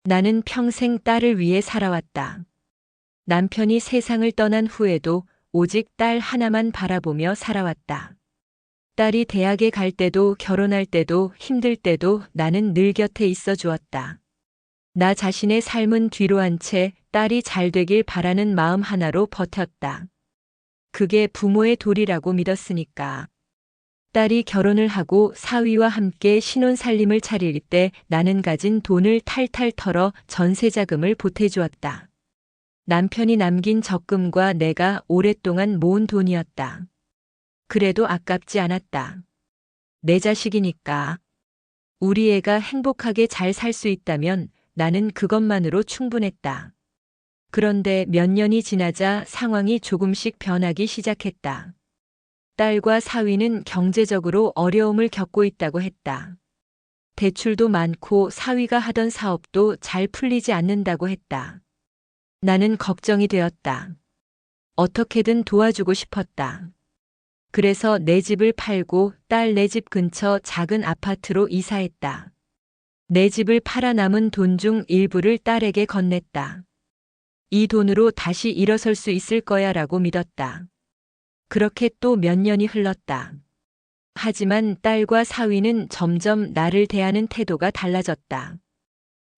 나는 평생 딸을 위해 살아왔다. 남편이 세상을 떠난 후에도 오직 딸 하나만 바라보며 살아왔다. 딸이 대학에 갈 때도 결혼할 때도 힘들 때도 나는 늘 곁에 있어 주었다. 나 자신의 삶은 뒤로 한 채 딸이 잘 되길 바라는 마음 하나로 버텼다. 그게 부모의 도리라고 믿었으니까. 딸이 결혼을 하고 사위와 함께 신혼살림을 차릴 때 나는 가진 돈을 탈탈 털어 전세자금을 보태주었다. 남편이 남긴 적금과 내가 오랫동안 모은 돈이었다. 그래도 아깝지 않았다. 내 자식이니까. 우리 애가 행복하게 잘 살 수 있다면 나는 그것만으로 충분했다. 그런데 몇 년이 지나자 상황이 조금씩 변하기 시작했다. 딸과 사위는 경제적으로 어려움을 겪고 있다고 했다. 대출도 많고 사위가 하던 사업도 잘 풀리지 않는다고 했다. 나는 걱정이 되었다. 어떻게든 도와주고 싶었다. 그래서 내 집을 팔고 딸 내 집 근처 작은 아파트로 이사했다. 내 집을 팔아 남은 돈 중 일부를 딸에게 건넸다. 이 돈으로 다시 일어설 수 있을 거야 라고 믿었다. 그렇게 또 몇 년이 흘렀다. 하지만 딸과 사위는 점점 나를 대하는 태도가 달라졌다.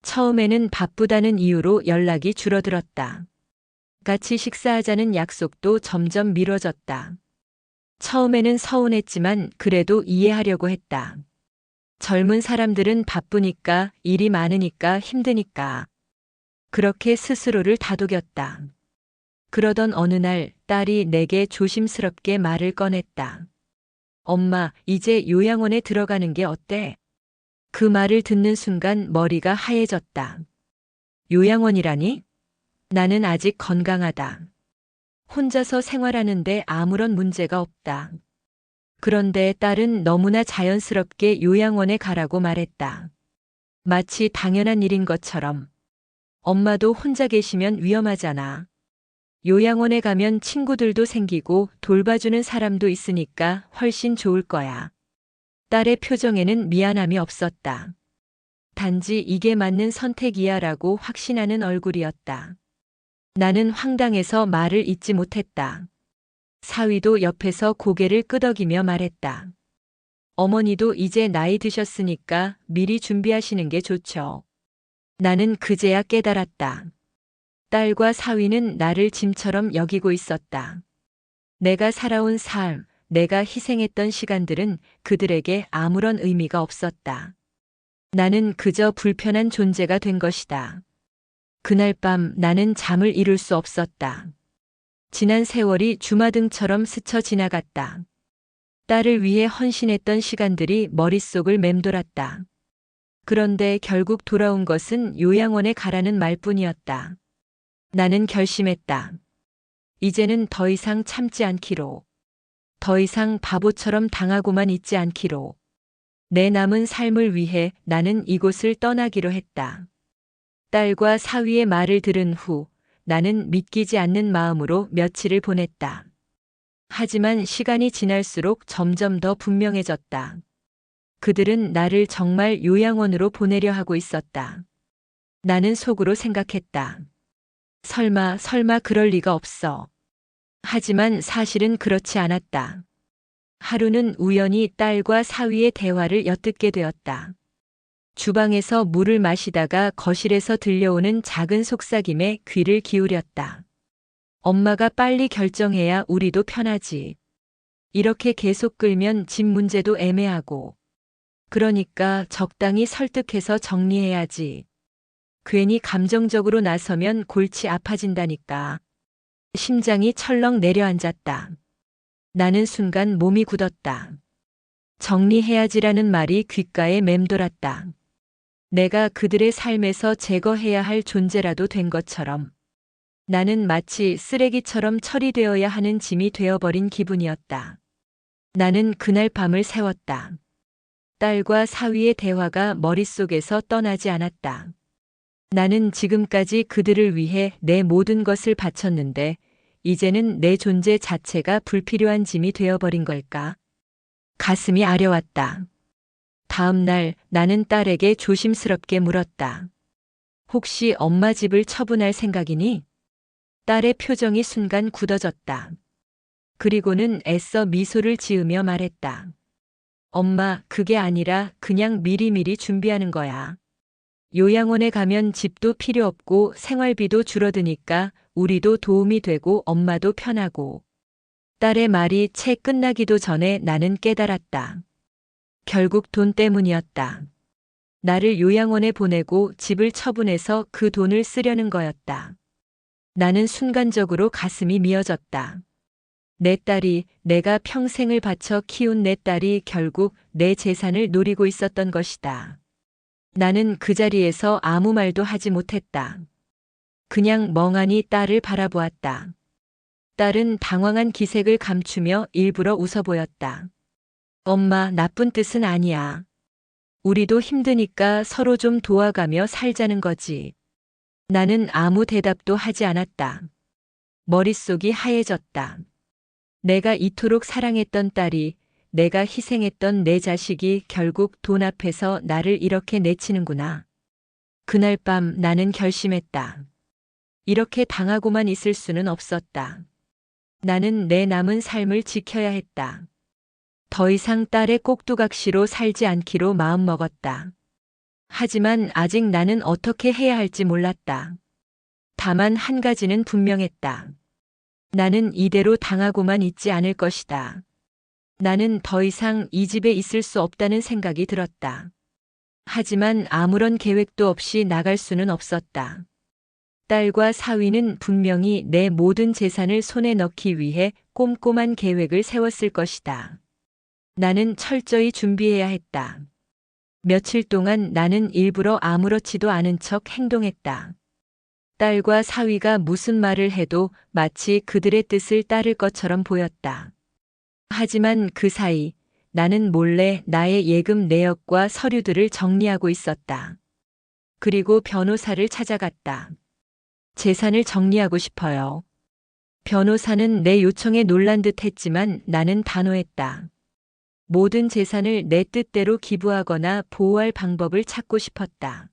처음에는 바쁘다는 이유로 연락이 줄어들었다. 같이 식사하자는 약속도 점점 미뤄졌다. 처음에는 서운했지만 그래도 이해하려고 했다. 젊은 사람들은 바쁘니까, 일이 많으니까, 힘드니까. 그렇게 스스로를 다독였다. 그러던 어느 날 딸이 내게 조심스럽게 말을 꺼냈다. 엄마, 이제 요양원에 들어가는 게 어때? 그 말을 듣는 순간 머리가 하얘졌다. 요양원이라니? 나는 아직 건강하다. 혼자서 생활하는데 아무런 문제가 없다. 그런데 딸은 너무나 자연스럽게 요양원에 가라고 말했다. 마치 당연한 일인 것처럼. 엄마도 혼자 계시면 위험하잖아. 요양원에 가면 친구들도 생기고 돌봐주는 사람도 있으니까 훨씬 좋을 거야. 딸의 표정에는 미안함이 없었다. 단지 이게 맞는 선택이야 라고 확신하는 얼굴이었다. 나는 황당해서 말을 잇지 못했다. 사위도 옆에서 고개를 끄덕이며 말했다. 어머니도 이제 나이 드셨으니까 미리 준비하시는 게 좋죠. 나는 그제야 깨달았다. 딸과 사위는 나를 짐처럼 여기고 있었다. 내가 살아온 삶, 내가 희생했던 시간들은 그들에게 아무런 의미가 없었다. 나는 그저 불편한 존재가 된 것이다. 그날 밤 나는 잠을 이룰 수 없었다. 지난 세월이 주마등처럼 스쳐 지나갔다. 딸을 위해 헌신했던 시간들이 머릿속을 맴돌았다. 그런데 결국 돌아온 것은 요양원에 가라는 말뿐이었다. 나는 결심했다. 이제는 더 이상 참지 않기로. 더 이상 바보처럼 당하고만 있지 않기로. 내 남은 삶을 위해 나는 이곳을 떠나기로 했다. 딸과 사위의 말을 들은 후 나는 믿기지 않는 마음으로 며칠을 보냈다. 하지만 시간이 지날수록 점점 더 분명해졌다. 그들은 나를 정말 요양원으로 보내려 하고 있었다. 나는 속으로 생각했다. 설마 그럴 리가 없어. 하지만 사실은 그렇지 않았다. 하루는 우연히 딸과 사위의 대화를 엿듣게 되었다. 주방에서 물을 마시다가 거실에서 들려오는 작은 속삭임에 귀를 기울였다. 엄마가 빨리 결정해야 우리도 편하지. 이렇게 계속 끌면 집 문제도 애매하고. 그러니까 적당히 설득해서 정리해야지. 괜히 감정적으로 나서면 골치 아파진다니까. 심장이 철렁 내려앉았다. 나는 순간 몸이 굳었다. 정리해야지라는 말이 귓가에 맴돌았다. 내가 그들의 삶에서 제거해야 할 존재라도 된 것처럼. 나는 마치 쓰레기처럼 처리되어야 하는 짐이 되어버린 기분이었다. 나는 그날 밤을 새웠다. 딸과 사위의 대화가 머릿속에서 떠나지 않았다. 나는 지금까지 그들을 위해 내 모든 것을 바쳤는데 이제는 내 존재 자체가 불필요한 짐이 되어버린 걸까? 가슴이 아려왔다. 다음 날 나는 딸에게 조심스럽게 물었다. 혹시 엄마 집을 처분할 생각이니? 딸의 표정이 순간 굳어졌다. 그리고는 애써 미소를 지으며 말했다. 엄마, 그게 아니라 그냥 미리미리 준비하는 거야. 요양원에 가면 집도 필요 없고 생활비도 줄어드니까 우리도 도움이 되고 엄마도 편하고. 딸의 말이 채 끝나기도 전에 나는 깨달았다. 결국 돈 때문이었다. 나를 요양원에 보내고 집을 처분해서 그 돈을 쓰려는 거였다. 나는 순간적으로 가슴이 미어졌다. 내 딸이, 내가 평생을 바쳐 키운 내 딸이 결국 내 재산을 노리고 있었던 것이다. 나는 그 자리에서 아무 말도 하지 못했다. 그냥 멍하니 딸을 바라보았다. 딸은 당황한 기색을 감추며 일부러 웃어 보였다. 엄마, 나쁜 뜻은 아니야. 우리도 힘드니까 서로 좀 도와가며 살자는 거지. 나는 아무 대답도 하지 않았다. 머릿속이 하얘졌다. 내가 이토록 사랑했던 딸이, 내가 희생했던 내 자식이 결국 돈 앞에서 나를 이렇게 내치는구나. 그날 밤 나는 결심했다. 이렇게 당하고만 있을 수는 없었다. 나는 내 남은 삶을 지켜야 했다. 더 이상 딸의 꼭두각시로 살지 않기로 마음먹었다. 하지만 아직 나는 어떻게 해야 할지 몰랐다. 다만 한 가지는 분명했다. 나는 이대로 당하고만 있지 않을 것이다. 나는 더 이상 이 집에 있을 수 없다는 생각이 들었다. 하지만 아무런 계획도 없이 나갈 수는 없었다. 딸과 사위는 분명히 내 모든 재산을 손에 넣기 위해 꼼꼼한 계획을 세웠을 것이다. 나는 철저히 준비해야 했다. 며칠 동안 나는 일부러 아무렇지도 않은 척 행동했다. 딸과 사위가 무슨 말을 해도 마치 그들의 뜻을 따를 것처럼 보였다. 하지만 그 사이 나는 몰래 나의 예금 내역과 서류들을 정리하고 있었다. 그리고 변호사를 찾아갔다. 재산을 정리하고 싶어요. 변호사는 내 요청에 놀란 듯 했지만 나는 단호했다. 모든 재산을 내 뜻대로 기부하거나 보호할 방법을 찾고 싶었다.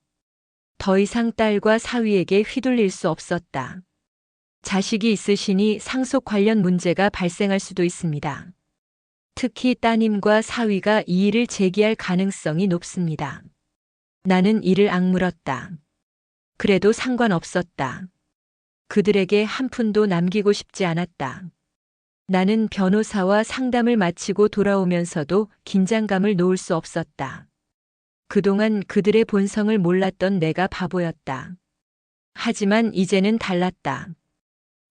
더 이상 딸과 사위에게 휘둘릴 수 없었다. 자식이 있으시니 상속 관련 문제가 발생할 수도 있습니다. 특히 따님과 사위가 이 일을 제기할 가능성이 높습니다. 나는 이를 악물었다. 그래도 상관없었다. 그들에게 한 푼도 남기고 싶지 않았다. 나는 변호사와 상담을 마치고 돌아오면서도 긴장감을 놓을 수 없었다. 그동안 그들의 본성을 몰랐던 내가 바보였다. 하지만 이제는 달랐다.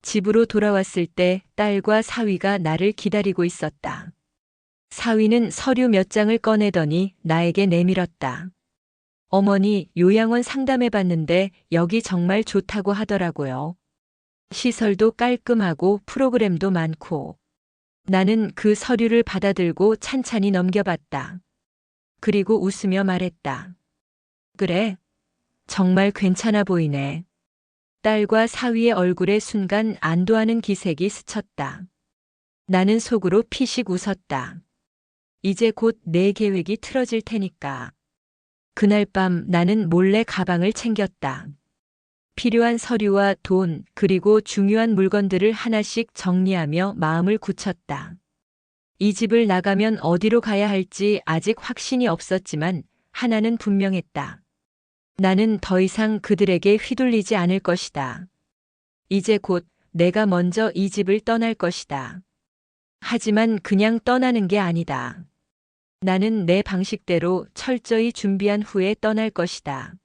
집으로 돌아왔을 때 딸과 사위가 나를 기다리고 있었다. 사위는 서류 몇 장을 꺼내더니 나에게 내밀었다. 어머니, 요양원 상담해봤는데 여기 정말 좋다고 하더라고요. 시설도 깔끔하고 프로그램도 많고. 나는 그 서류를 받아들고 찬찬히 넘겨봤다. 그리고 웃으며 말했다. 그래, 정말 괜찮아 보이네. 딸과 사위의 얼굴에 순간 안도하는 기색이 스쳤다. 나는 속으로 피식 웃었다. 이제 곧 내 계획이 틀어질 테니까. 그날 밤 나는 몰래 가방을 챙겼다. 필요한 서류와 돈, 그리고 중요한 물건들을 하나씩 정리하며 마음을 굳혔다. 이 집을 나가면 어디로 가야 할지 아직 확신이 없었지만 하나는 분명했다. 나는 더 이상 그들에게 휘둘리지 않을 것이다. 이제 곧 내가 먼저 이 집을 떠날 것이다. 하지만 그냥 떠나는 게 아니다. 나는 내 방식대로 철저히 준비한 후에 떠날 것이다.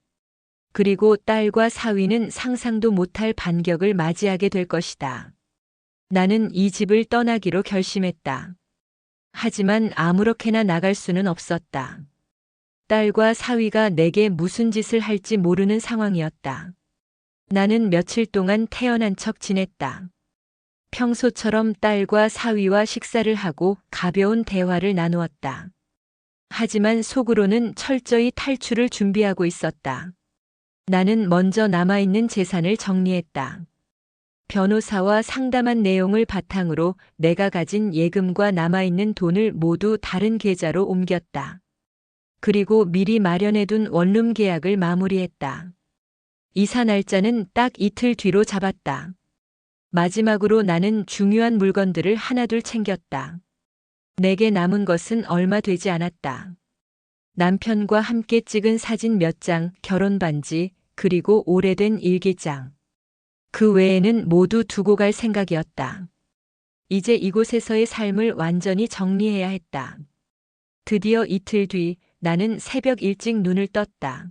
그리고 딸과 사위는 상상도 못할 반격을 맞이하게 될 것이다. 나는 이 집을 떠나기로 결심했다. 하지만 아무렇게나 나갈 수는 없었다. 딸과 사위가 내게 무슨 짓을 할지 모르는 상황이었다. 나는 며칠 동안 태연한 척 지냈다. 평소처럼 딸과 사위와 식사를 하고 가벼운 대화를 나누었다. 하지만 속으로는 철저히 탈출을 준비하고 있었다. 나는 먼저 남아있는 재산을 정리했다. 변호사와 상담한 내용을 바탕으로 내가 가진 예금과 남아있는 돈을 모두 다른 계좌로 옮겼다. 그리고 미리 마련해둔 원룸 계약을 마무리했다. 이사 날짜는 딱 이틀 뒤로 잡았다. 마지막으로 나는 중요한 물건들을 하나둘 챙겼다. 내게 남은 것은 얼마 되지 않았다. 남편과 함께 찍은 사진 몇 장, 결혼 반지, 그리고 오래된 일기장. 그 외에는 모두 두고 갈 생각이었다. 이제 이곳에서의 삶을 완전히 정리해야 했다. 드디어 이틀 뒤 나는 새벽 일찍 눈을 떴다.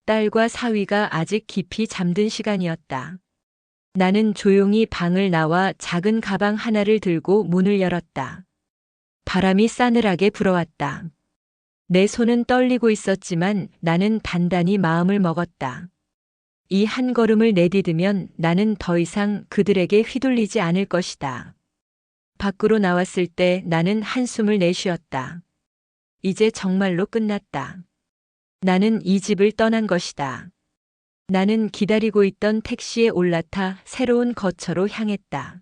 딸과 사위가 아직 깊이 잠든 시간이었다. 나는 조용히 방을 나와 작은 가방 하나를 들고 문을 열었다. 바람이 싸늘하게 불어왔다. 내 손은 떨리고 있었지만 나는 단단히 마음을 먹었다. 이 한 걸음을 내디디면 나는 더 이상 그들에게 휘둘리지 않을 것이다. 밖으로 나왔을 때 나는 한숨을 내쉬었다. 이제 정말로 끝났다. 나는 이 집을 떠난 것이다. 나는 기다리고 있던 택시에 올라타 새로운 거처로 향했다.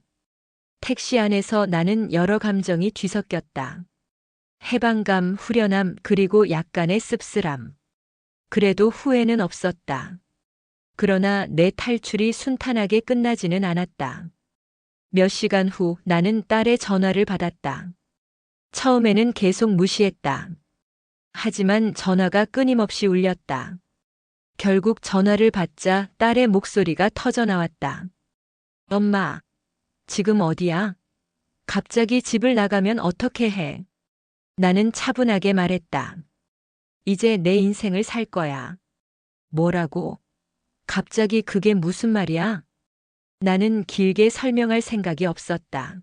택시 안에서 나는 여러 감정이 뒤섞였다. 해방감, 후련함, 그리고 약간의 씁쓸함. 그래도 후회는 없었다. 그러나 내 탈출이 순탄하게 끝나지는 않았다. 몇 시간 후 나는 딸의 전화를 받았다. 처음에는 계속 무시했다. 하지만 전화가 끊임없이 울렸다. 결국 전화를 받자 딸의 목소리가 터져 나왔다. 엄마, 지금 어디야? 갑자기 집을 나가면 어떻게 해? 나는 차분하게 말했다. 이제 내 인생을 살 거야. 뭐라고? 갑자기 그게 무슨 말이야? 나는 길게 설명할 생각이 없었다.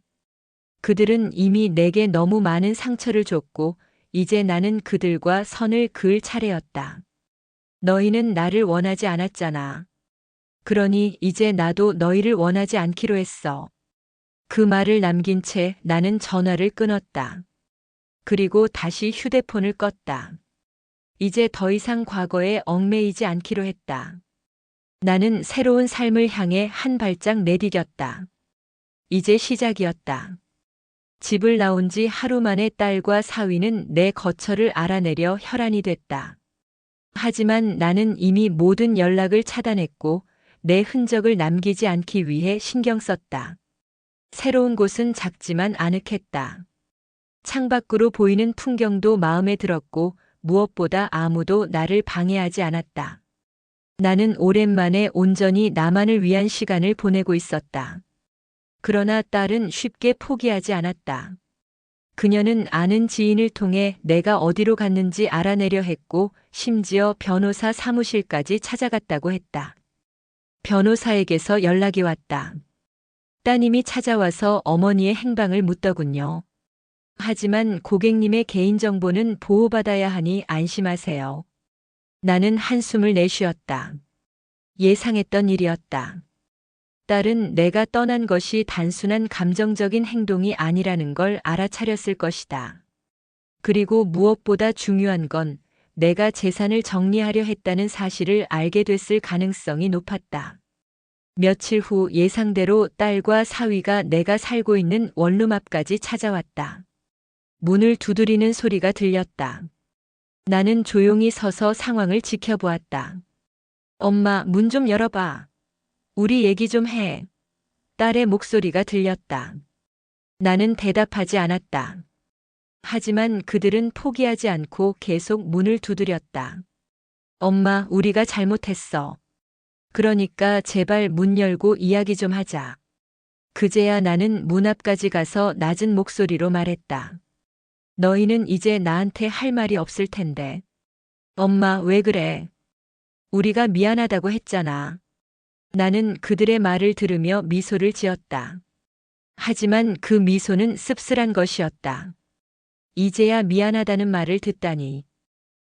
그들은 이미 내게 너무 많은 상처를 줬고 이제 나는 그들과 선을 그을 차례였다. 너희는 나를 원하지 않았잖아. 그러니 이제 나도 너희를 원하지 않기로 했어. 그 말을 남긴 채 나는 전화를 끊었다. 그리고 다시 휴대폰을 껐다. 이제 더 이상 과거에 얽매이지 않기로 했다. 나는 새로운 삶을 향해 한 발짝 내디뎠다. 이제 시작이었다. 집을 나온 지 하루 만에 딸과 사위는 내 거처를 알아내려 혈안이 됐다. 하지만 나는 이미 모든 연락을 차단했고 내 흔적을 남기지 않기 위해 신경 썼다. 새로운 곳은 작지만 아늑했다. 창밖으로 보이는 풍경도 마음에 들었고 무엇보다 아무도 나를 방해하지 않았다. 나는 오랜만에 온전히 나만을 위한 시간을 보내고 있었다. 그러나 딸은 쉽게 포기하지 않았다. 그녀는 아는 지인을 통해 내가 어디로 갔는지 알아내려 했고 심지어 변호사 사무실까지 찾아갔다고 했다. 변호사에게서 연락이 왔다. 따님이 찾아와서 어머니의 행방을 묻더군요. 하지만 고객님의 개인정보는 보호받아야 하니 안심하세요. 나는 한숨을 내쉬었다. 예상했던 일이었다. 딸은 내가 떠난 것이 단순한 감정적인 행동이 아니라는 걸 알아차렸을 것이다. 그리고 무엇보다 중요한 건 내가 재산을 정리하려 했다는 사실을 알게 됐을 가능성이 높았다. 며칠 후 예상대로 딸과 사위가 내가 살고 있는 원룸 앞까지 찾아왔다. 문을 두드리는 소리가 들렸다. 나는 조용히 서서 상황을 지켜보았다. 엄마, 문 좀 열어봐. 우리 얘기 좀 해. 딸의 목소리가 들렸다. 나는 대답하지 않았다. 하지만 그들은 포기하지 않고 계속 문을 두드렸다. 엄마, 우리가 잘못했어. 그러니까 제발 문 열고 이야기 좀 하자. 그제야 나는 문 앞까지 가서 낮은 목소리로 말했다. 너희는 이제 나한테 할 말이 없을 텐데. 엄마, 왜 그래? 우리가 미안하다고 했잖아. 나는 그들의 말을 들으며 미소를 지었다. 하지만 그 미소는 씁쓸한 것이었다. 이제야 미안하다는 말을 듣다니.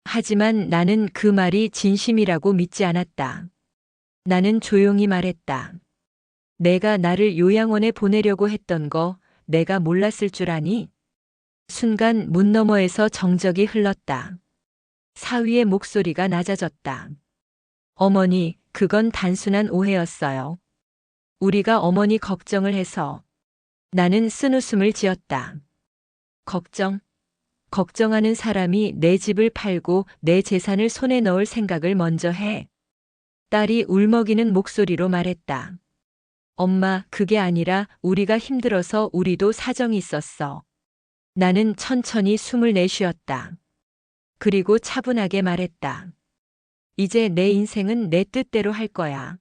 하지만 나는 그 말이 진심이라고 믿지 않았다. 나는 조용히 말했다. 내가 나를 요양원에 보내려고 했던 거 내가 몰랐을 줄 아니? 순간 문 너머에서 정적이 흘렀다. 사위의 목소리가 낮아졌다. 어머니, 그건 단순한 오해였어요. 우리가 어머니 걱정을 해서. 나는 쓴웃음을 지었다. 걱정? 걱정하는 사람이 내 집을 팔고 내 재산을 손에 넣을 생각을 먼저 해. 딸이 울먹이는 목소리로 말했다. 엄마, 그게 아니라 우리가 힘들어서 우리도 사정이 있었어. 나는 천천히 숨을 내쉬었다. 그리고 차분하게 말했다. 이제 내 인생은 내 뜻대로 할 거야.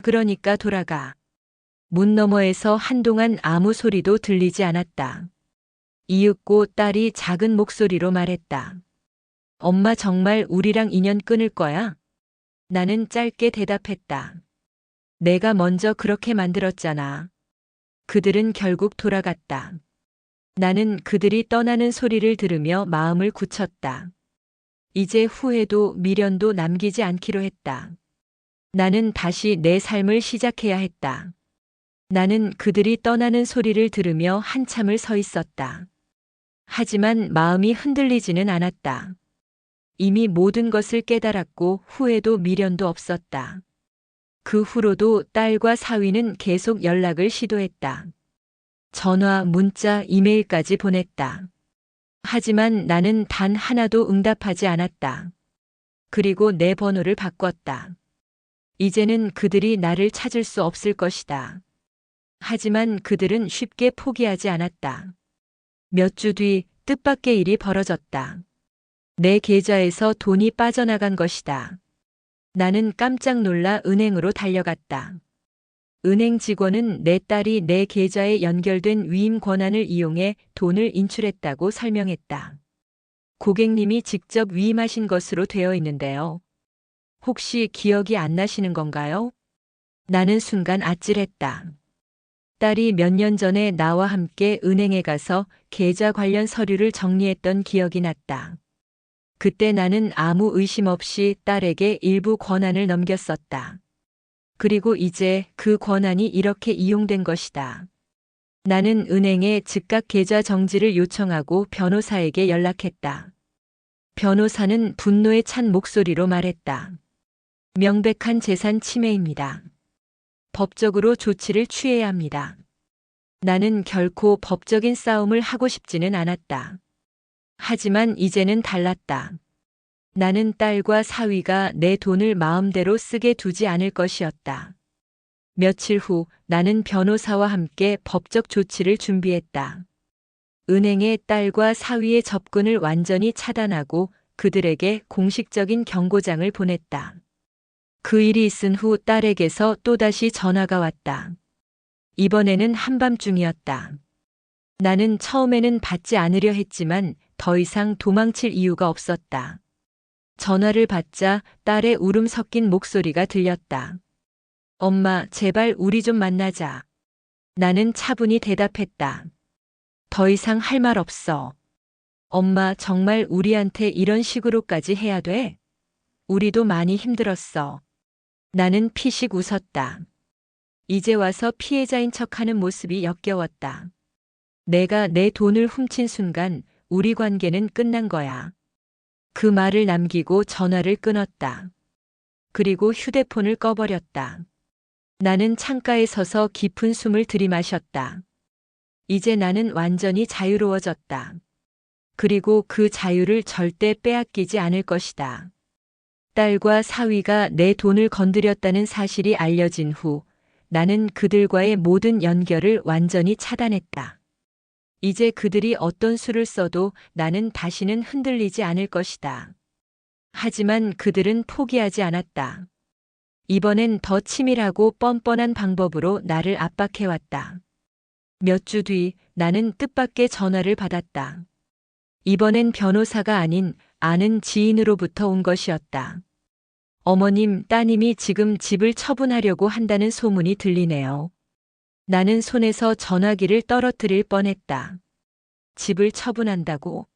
그러니까 돌아가. 문 너머에서 한동안 아무 소리도 들리지 않았다. 이윽고 딸이 작은 목소리로 말했다. 엄마 정말 우리랑 인연 끊을 거야? 나는 짧게 대답했다. 내가 먼저 그렇게 만들었잖아. 그들은 결국 돌아갔다. 나는 그들이 떠나는 소리를 들으며 마음을 굳혔다. 이제 후회도 미련도 남기지 않기로 했다. 나는 다시 내 삶을 시작해야 했다. 나는 그들이 떠나는 소리를 들으며 한참을 서 있었다. 하지만 마음이 흔들리지는 않았다. 이미 모든 것을 깨달았고 후회도 미련도 없었다. 그 후로도 딸과 사위는 계속 연락을 시도했다. 전화, 문자, 이메일까지 보냈다. 하지만 나는 단 하나도 응답하지 않았다. 그리고 내 번호를 바꿨다. 이제는 그들이 나를 찾을 수 없을 것이다. 하지만 그들은 쉽게 포기하지 않았다. 몇 주 뒤 뜻밖의 일이 벌어졌다. 내 계좌에서 돈이 빠져나간 것이다. 나는 깜짝 놀라 은행으로 달려갔다. 은행 직원은 내 딸이 내 계좌에 연결된 위임 권한을 이용해 돈을 인출했다고 설명했다. 고객님이 직접 위임하신 것으로 되어 있는데요. 혹시 기억이 안 나시는 건가요? 나는 순간 아찔했다. 딸이 몇 년 전에 나와 함께 은행에 가서 계좌 관련 서류를 정리했던 기억이 났다. 그때 나는 아무 의심 없이 딸에게 일부 권한을 넘겼었다. 그리고 이제 그 권한이 이렇게 이용된 것이다. 나는 은행에 즉각 계좌 정지를 요청하고 변호사에게 연락했다. 변호사는 분노에 찬 목소리로 말했다. 명백한 재산 침해입니다. 법적으로 조치를 취해야 합니다. 나는 결코 법적인 싸움을 하고 싶지는 않았다. 하지만 이제는 달랐다. 나는 딸과 사위가 내 돈을 마음대로 쓰게 두지 않을 것이었다. 며칠 후 나는 변호사와 함께 법적 조치를 준비했다. 은행에 딸과 사위의 접근을 완전히 차단하고 그들에게 공식적인 경고장을 보냈다. 그 일이 있은 후 딸에게서 또다시 전화가 왔다. 이번에는 한밤중이었다. 나는 처음에는 받지 않으려 했지만 더 이상 도망칠 이유가 없었다. 전화를 받자 딸의 울음 섞인 목소리가 들렸다. 엄마, 제발 우리 좀 만나자. 나는 차분히 대답했다. 더 이상 할 말 없어. 엄마, 정말 우리한테 이런 식으로까지 해야 돼? 우리도 많이 힘들었어. 나는 피식 웃었다. 이제 와서 피해자인 척하는 모습이 역겨웠다. 내가 내 돈을 훔친 순간 우리 관계는 끝난 거야. 그 말을 남기고 전화를 끊었다. 그리고 휴대폰을 꺼버렸다. 나는 창가에 서서 깊은 숨을 들이마셨다. 이제 나는 완전히 자유로워졌다. 그리고 그 자유를 절대 빼앗기지 않을 것이다. 딸과 사위가 내 돈을 건드렸다는 사실이 알려진 후 나는 그들과의 모든 연결을 완전히 차단했다. 이제 그들이 어떤 수를 써도 나는 다시는 흔들리지 않을 것이다. 하지만 그들은 포기하지 않았다. 이번엔 더 치밀하고 뻔뻔한 방법으로 나를 압박해왔다. 몇 주 뒤 나는 뜻밖의 전화를 받았다. 이번엔 변호사가 아닌 아는 지인으로부터 온 것이었다. 어머님, 따님이 지금 집을 처분하려고 한다는 소문이 들리네요. 나는 손에서 전화기를 떨어뜨릴 뻔했다. 집을 처분한다고?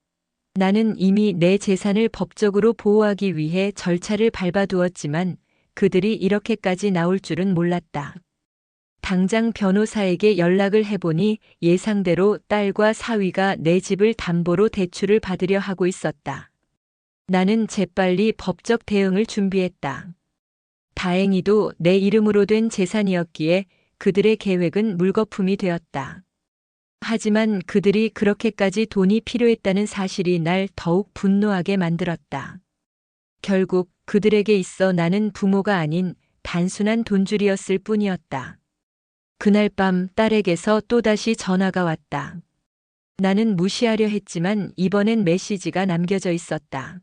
나는 이미 내 재산을 법적으로 보호하기 위해 절차를 밟아두었지만 그들이 이렇게까지 나올 줄은 몰랐다. 당장 변호사에게 연락을 해보니 예상대로 딸과 사위가 내 집을 담보로 대출을 받으려 하고 있었다. 나는 재빨리 법적 대응을 준비했다. 다행히도 내 이름으로 된 재산이었기에 그들의 계획은 물거품이 되었다. 하지만 그들이 그렇게까지 돈이 필요했다는 사실이 날 더욱 분노하게 만들었다. 결국 그들에게 있어 나는 부모가 아닌 단순한 돈줄이었을 뿐이었다. 그날 밤 딸에게서 또다시 전화가 왔다. 나는 무시하려 했지만 이번엔 메시지가 남겨져 있었다.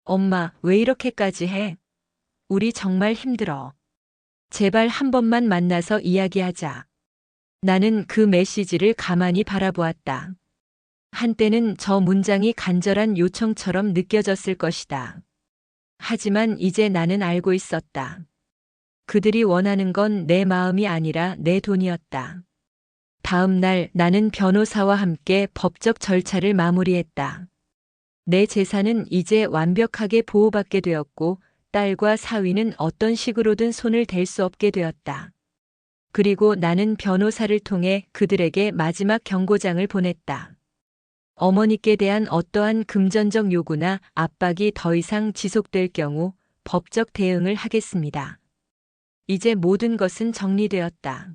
엄마, 왜 이렇게까지 해? 우리 정말 힘들어. 제발 한 번만 만나서 이야기하자. 나는 그 메시지를 가만히 바라보았다. 한때는 저 문장이 간절한 요청처럼 느껴졌을 것이다. 하지만 이제 나는 알고 있었다. 그들이 원하는 건 내 마음이 아니라 내 돈이었다. 다음 날 나는 변호사와 함께 법적 절차를 마무리했다. 내 재산은 이제 완벽하게 보호받게 되었고 딸과 사위는 어떤 식으로든 손을 댈 수 없게 되었다. 그리고 나는 변호사를 통해 그들에게 마지막 경고장을 보냈다. 어머니께 대한 어떠한 금전적 요구나 압박이 더 이상 지속될 경우 법적 대응을 하겠습니다. 이제 모든 것은 정리되었다.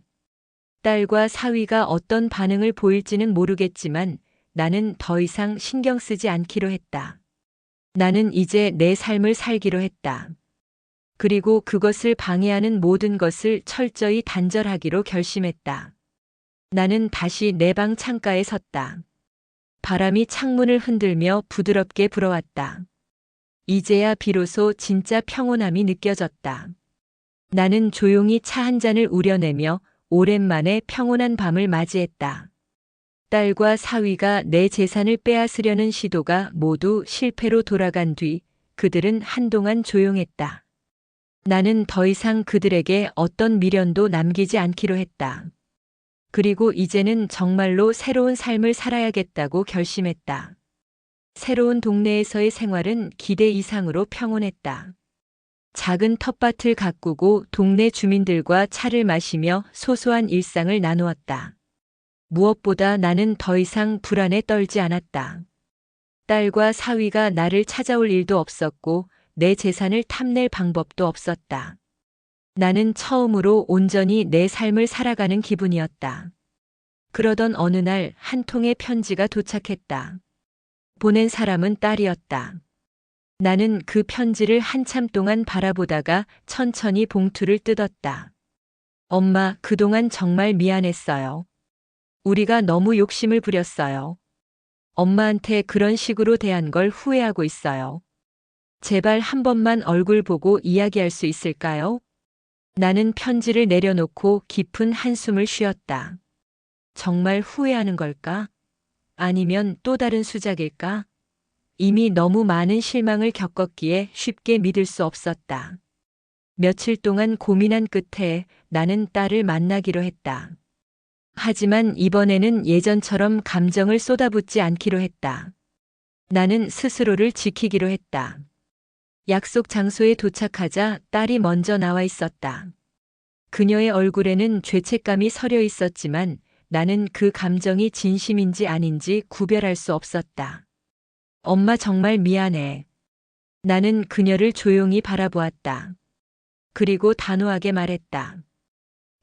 딸과 사위가 어떤 반응을 보일지는 모르겠지만 나는 더 이상 신경 쓰지 않기로 했다. 나는 이제 내 삶을 살기로 했다. 그리고 그것을 방해하는 모든 것을 철저히 단절하기로 결심했다. 나는 다시 내 방 창가에 섰다. 바람이 창문을 흔들며 부드럽게 불어왔다. 이제야 비로소 진짜 평온함이 느껴졌다. 나는 조용히 차 한 잔을 우려내며 오랜만에 평온한 밤을 맞이했다. 딸과 사위가 내 재산을 빼앗으려는 시도가 모두 실패로 돌아간 뒤 그들은 한동안 조용했다. 나는 더 이상 그들에게 어떤 미련도 남기지 않기로 했다. 그리고 이제는 정말로 새로운 삶을 살아야겠다고 결심했다. 새로운 동네에서의 생활은 기대 이상으로 평온했다. 작은 텃밭을 가꾸고 동네 주민들과 차를 마시며 소소한 일상을 나누었다. 무엇보다 나는 더 이상 불안에 떨지 않았다. 딸과 사위가 나를 찾아올 일도 없었고 내 재산을 탐낼 방법도 없었다. 나는 처음으로 온전히 내 삶을 살아가는 기분이었다. 그러던 어느 날 한 통의 편지가 도착했다. 보낸 사람은 딸이었다. 나는 그 편지를 한참 동안 바라보다가 천천히 봉투를 뜯었다. 엄마, 그동안 정말 미안했어요. 우리가 너무 욕심을 부렸어요. 엄마한테 그런 식으로 대한 걸 후회하고 있어요. 제발 한 번만 얼굴 보고 이야기할 수 있을까요? 나는 편지를 내려놓고 깊은 한숨을 쉬었다. 정말 후회하는 걸까? 아니면 또 다른 수작일까? 이미 너무 많은 실망을 겪었기에 쉽게 믿을 수 없었다. 며칠 동안 고민한 끝에 나는 딸을 만나기로 했다. 하지만 이번에는 예전처럼 감정을 쏟아붓지 않기로 했다. 나는 스스로를 지키기로 했다. 약속 장소에 도착하자 딸이 먼저 나와 있었다. 그녀의 얼굴에는 죄책감이 서려 있었지만 나는 그 감정이 진심인지 아닌지 구별할 수 없었다. 엄마 정말 미안해. 나는 그녀를 조용히 바라보았다. 그리고 단호하게 말했다.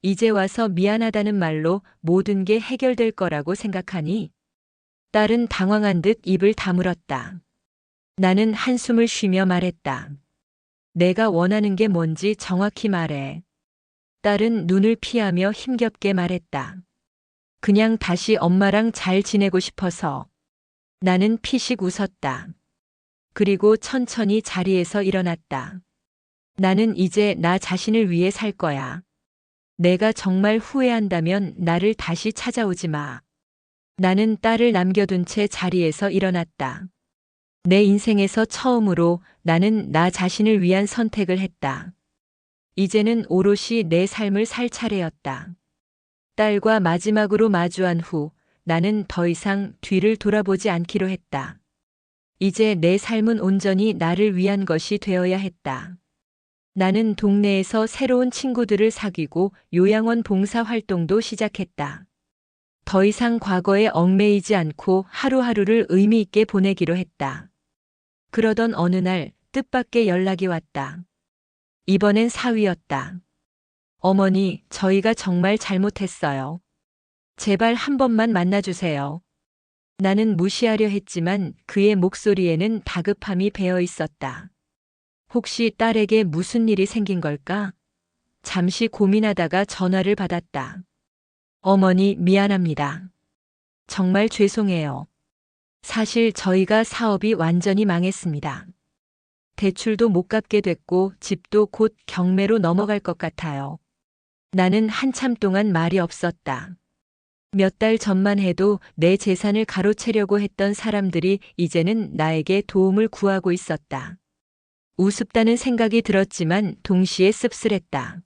이제 와서 미안하다는 말로 모든 게 해결될 거라고 생각하니? 딸은 당황한 듯 입을 다물었다. 나는 한숨을 쉬며 말했다. 내가 원하는 게 뭔지 정확히 말해. 딸은 눈을 피하며 힘겹게 말했다. 그냥 다시 엄마랑 잘 지내고 싶어서. 나는 피식 웃었다. 그리고 천천히 자리에서 일어났다. 나는 이제 나 자신을 위해 살 거야. 내가 정말 후회한다면 나를 다시 찾아오지 마. 나는 딸을 남겨둔 채 자리에서 일어났다. 내 인생에서 처음으로 나는 나 자신을 위한 선택을 했다. 이제는 오롯이 내 삶을 살 차례였다. 딸과 마지막으로 마주한 후 나는 더 이상 뒤를 돌아보지 않기로 했다. 이제 내 삶은 온전히 나를 위한 것이 되어야 했다. 나는 동네에서 새로운 친구들을 사귀고 요양원 봉사 활동도 시작했다. 더 이상 과거에 얽매이지 않고 하루하루를 의미 있게 보내기로 했다. 그러던 어느 날 뜻밖의 연락이 왔다. 이번엔 사위였다. 어머니, 저희가 정말 잘못했어요. 제발 한 번만 만나주세요. 나는 무시하려 했지만 그의 목소리에는 다급함이 배어 있었다. 혹시 딸에게 무슨 일이 생긴 걸까? 잠시 고민하다가 전화를 받았다. 어머니, 미안합니다. 정말 죄송해요. 사실 저희가 사업이 완전히 망했습니다. 대출도 못 갚게 됐고 집도 곧 경매로 넘어갈 것 같아요. 나는 한참 동안 말이 없었다. 몇 달 전만 해도 내 재산을 가로채려고 했던 사람들이 이제는 나에게 도움을 구하고 있었다. 우습다는 생각이 들었지만 동시에 씁쓸했다.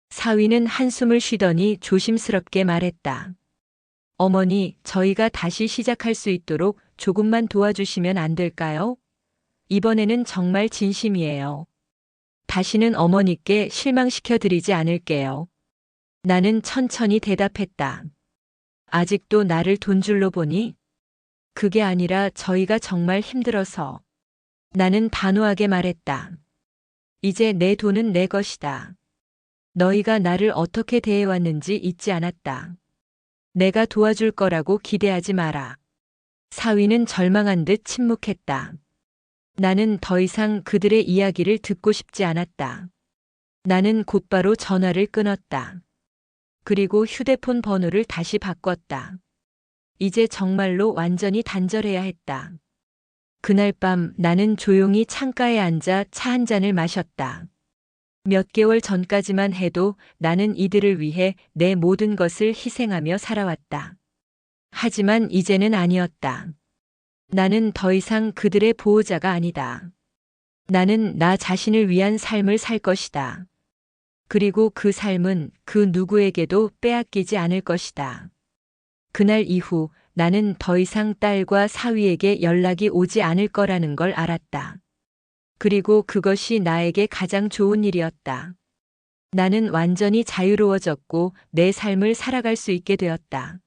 사위는 한숨을 쉬더니 조심스럽게 말했다. 어머니, 저희가 다시 시작할 수 있도록 조금만 도와주시면 안 될까요? 이번에는 정말 진심이에요. 다시는 어머니께 실망시켜 드리지 않을게요. 나는 천천히 대답했다. 아직도 나를 돈줄로 보니? 그게 아니라 저희가 정말 힘들어서. 나는 단호하게 말했다. 이제 내 돈은 내 것이다. 너희가 나를 어떻게 대해왔는지 잊지 않았다. 내가 도와줄 거라고 기대하지 마라. 사위는 절망한 듯 침묵했다. 나는 더 이상 그들의 이야기를 듣고 싶지 않았다. 나는 곧바로 전화를 끊었다. 그리고 휴대폰 번호를 다시 바꿨다. 이제 정말로 완전히 단절해야 했다. 그날 밤 나는 조용히 창가에 앉아 차 한 잔을 마셨다. 몇 개월 전까지만 해도 나는 이들을 위해 내 모든 것을 희생하며 살아왔다. 하지만 이제는 아니었다. 나는 더 이상 그들의 보호자가 아니다. 나는 나 자신을 위한 삶을 살 것이다. 그리고 그 삶은 그 누구에게도 빼앗기지 않을 것이다. 그날 이후 나는 더 이상 딸과 사위에게 연락이 오지 않을 거라는 걸 알았다. 그리고 그것이 나에게 가장 좋은 일이었다. 나는 완전히 자유로워졌고 내 삶을 살아갈 수 있게 되었다.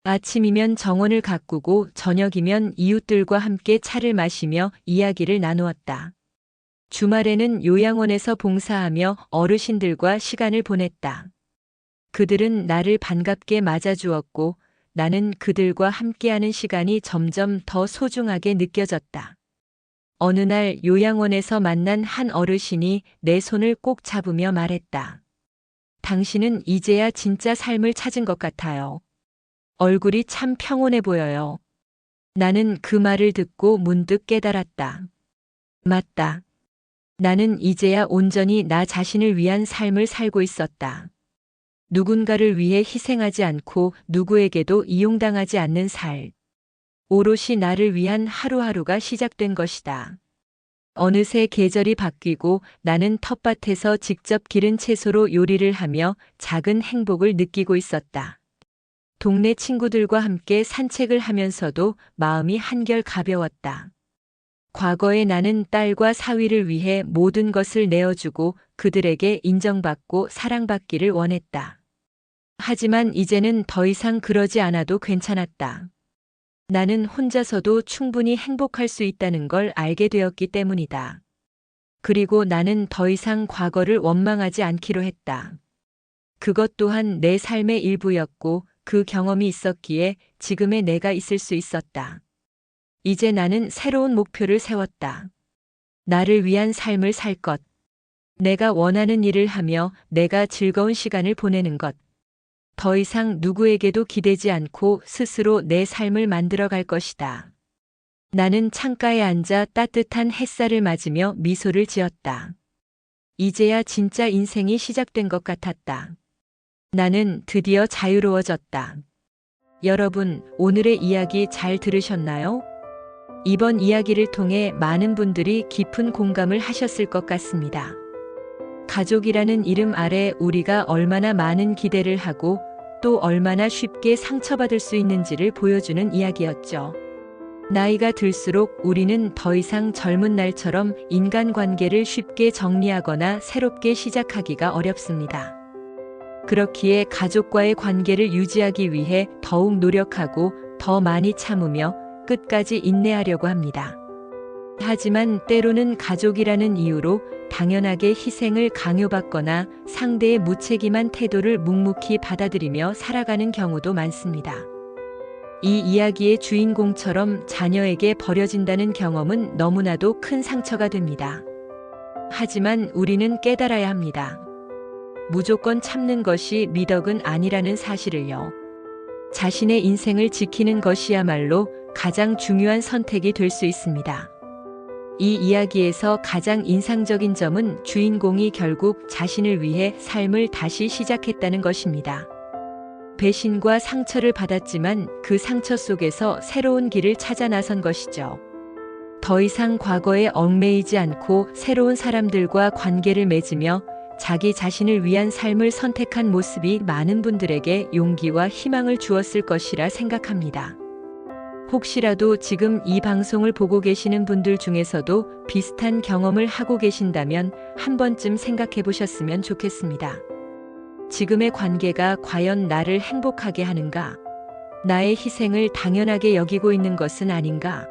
아침이면 정원을 가꾸고 저녁이면 이웃들과 함께 차를 마시며 이야기를 나누었다. 주말에는 요양원에서 봉사하며 어르신들과 시간을 보냈다. 그들은 나를 반갑게 맞아주었고 나는 그들과 함께하는 시간이 점점 더 소중하게 느껴졌다. 어느 날 요양원에서 만난 한 어르신이 내 손을 꼭 잡으며 말했다. 당신은 이제야 진짜 삶을 찾은 것 같아요. 얼굴이 참 평온해 보여요. 나는 그 말을 듣고 문득 깨달았다. 맞다. 나는 이제야 온전히 나 자신을 위한 삶을 살고 있었다. 누군가를 위해 희생하지 않고 누구에게도 이용당하지 않는 삶. 오롯이 나를 위한 하루하루가 시작된 것이다. 어느새 계절이 바뀌고 나는 텃밭에서 직접 기른 채소로 요리를 하며 작은 행복을 느끼고 있었다. 동네 친구들과 함께 산책을 하면서도 마음이 한결 가벼웠다. 과거에 나는 딸과 사위를 위해 모든 것을 내어주고 그들에게 인정받고 사랑받기를 원했다. 하지만 이제는 더 이상 그러지 않아도 괜찮았다. 나는 혼자서도 충분히 행복할 수 있다는 걸 알게 되었기 때문이다. 그리고 나는 더 이상 과거를 원망하지 않기로 했다. 그것 또한 내 삶의 일부였고 그 경험이 있었기에 지금의 내가 있을 수 있었다. 이제 나는 새로운 목표를 세웠다. 나를 위한 삶을 살 것. 내가 원하는 일을 하며 내가 즐거운 시간을 보내는 것. 더 이상 누구에게도 기대지 않고 스스로 내 삶을 만들어 갈 것이다. 나는 창가에 앉아 따뜻한 햇살을 맞으며 미소를 지었다. 이제야 진짜 인생이 시작된 것 같았다. 나는 드디어 자유로워졌다. 여러분, 오늘의 이야기 잘 들으셨나요? 이번 이야기를 통해 많은 분들이 깊은 공감을 하셨을 것 같습니다. 가족이라는 이름 아래 우리가 얼마나 많은 기대를 하고 또 얼마나 쉽게 상처받을 수 있는지를 보여주는 이야기였죠. 나이가 들수록 우리는 더 이상 젊은 날처럼 인간관계를 쉽게 정리하거나 새롭게 시작하기가 어렵습니다. 그렇기에 가족과의 관계를 유지하기 위해 더욱 노력하고 더 많이 참으며 끝까지 인내하려고 합니다. 하지만 때로는 가족이라는 이유로 당연하게 희생을 강요받거나 상대의 무책임한 태도를 묵묵히 받아들이며 살아가는 경우도 많습니다. 이 이야기의 주인공처럼 자녀에게 버려진다는 경험은 너무나도 큰 상처가 됩니다. 하지만 우리는 깨달아야 합니다. 무조건 참는 것이 미덕은 아니라는 사실을요. 자신의 인생을 지키는 것이야말로 가장 중요한 선택이 될 수 있습니다. 이 이야기에서 가장 인상적인 점은 주인공이 결국 자신을 위해 삶을 다시 시작했다는 것입니다. 배신과 상처를 받았지만 그 상처 속에서 새로운 길을 찾아 나선 것이죠. 더 이상 과거에 얽매이지 않고 새로운 사람들과 관계를 맺으며 자기 자신을 위한 삶을 선택한 모습이 많은 분들에게 용기와 희망을 주었을 것이라 생각합니다. 혹시라도 지금 이 방송을 보고 계시는 분들 중에서도 비슷한 경험을 하고 계신다면 한 번쯤 생각해 보셨으면 좋겠습니다. 지금의 관계가 과연 나를 행복하게 하는가? 나의 희생을 당연하게 여기고 있는 것은 아닌가?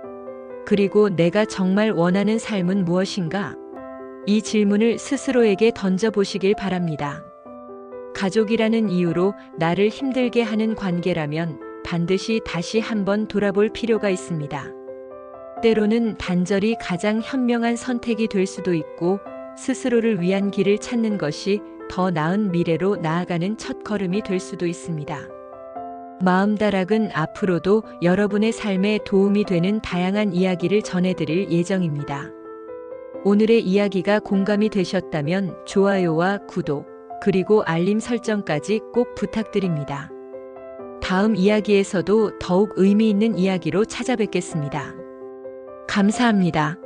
그리고 내가 정말 원하는 삶은 무엇인가? 이 질문을 스스로에게 던져보시길 바랍니다. 가족이라는 이유로 나를 힘들게 하는 관계라면 반드시 다시 한번 돌아볼 필요가 있습니다. 때로는 단절이 가장 현명한 선택이 될 수도 있고 스스로를 위한 길을 찾는 것이 더 나은 미래로 나아가는 첫걸음이 될 수도 있습니다. 마음다락은 앞으로도 여러분의 삶에 도움이 되는 다양한 이야기를 전해드릴 예정입니다. 오늘의 이야기가 공감이 되셨다면 좋아요와 구독, 그리고 알림 설정까지 꼭 부탁드립니다. 다음 이야기에서도 더욱 의미 있는 이야기로 찾아뵙겠습니다. 감사합니다.